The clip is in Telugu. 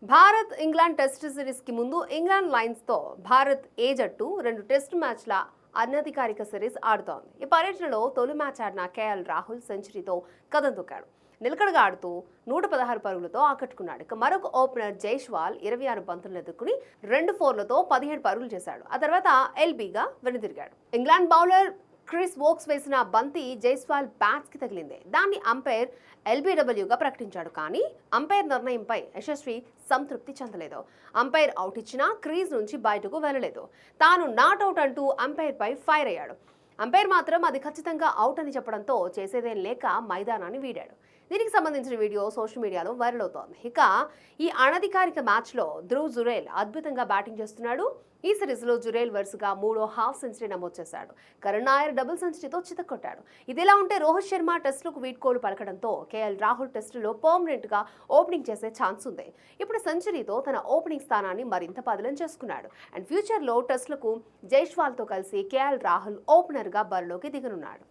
భారత్ ఇంగ్లాండ్ టెస్ట్ సిరీస్ కి ముందు ఇంగ్లాండ్ లయన్స్ తో భారత్ ఏ జట్టు 2 టెస్ట్ మ్యాచ్ల అనధికారిక సిరీస్ ఆడుతోంది. ఈ పర్యటనలో తొలి మ్యాచ్ ఆడిన కేఎల్ రాహుల్ సెంచరీతో కదం తొక్కాడు. నిలకడగా ఆడుతూ 116 పరుగులతో ఆకట్టుకున్నాడు. ఇక మరొక ఓపెనర్ జైస్వాల్ 26 బంతులను ఎదుర్కొని 2 ఫోర్లతో 17 పరుగులు చేశాడు. ఆ తర్వాత ఎల్బీగా వెనుదిరిగాడు. ఇంగ్లాండ్ బౌలర్ క్రిస్ వోక్స్ వేసిన బంతి జైస్వాల్ బ్యాట్స్ కి తగిలింది. దాన్ని అంపైర్ ఎల్బీడబ్ల్యూగా ప్రకటించాడు. కానీ అంపైర్ నిర్ణయంపై యశస్వి సంతృప్తి చెందలేదు. అంపైర్ అవుట్ ఇచ్చినా క్రీజ్ నుంచి బయటకు వెళ్లలేదు. తాను నాట్ అవుట్ అంటూ అంపైర్ పై ఫైర్ అయ్యాడు. అంపైర్ మాత్రం అది ఖచ్చితంగా అవుట్ అని చెప్పడంతో చేసేదేం లేక మైదానాన్ని వీడాడు. దీనికి సంబంధించిన వీడియో సోషల్ మీడియాలో వైరల్ అవుతోంది. ఇక ఈ అనధికారిక మ్యాచ్లో ధ్రువ్ జురేల్ అద్భుతంగా బ్యాటింగ్ చేస్తున్నాడు. ఈ సిరీస్లో జురేల్ వరుసగా 3వ హాఫ్ సెంచరీ నమోదు చేశాడు. కరుణ్ నాయర్ డబుల్ సెంచరీతో చితక్కొట్టాడు. ఇదిలా ఉంటే రోహిత్ శర్మ టెస్టులకు వీడ్కోలు పలకడంతో కేఎల్ రాహుల్ టెస్టులో పర్మనెంట్గా ఓపెనింగ్ చేసే ఛాన్స్ ఉంది. ఇప్పుడు సెంచరీతో తన ఓపెనింగ్ స్థానాన్ని మరింత పదిలం చేసుకున్నాడు. అండ్ ఫ్యూచర్లో టెస్టులకు జైస్వాల్తో కలిసి కేఎల్ రాహుల్ ఓపెనర్గా బరిలోకి దిగనున్నాడు.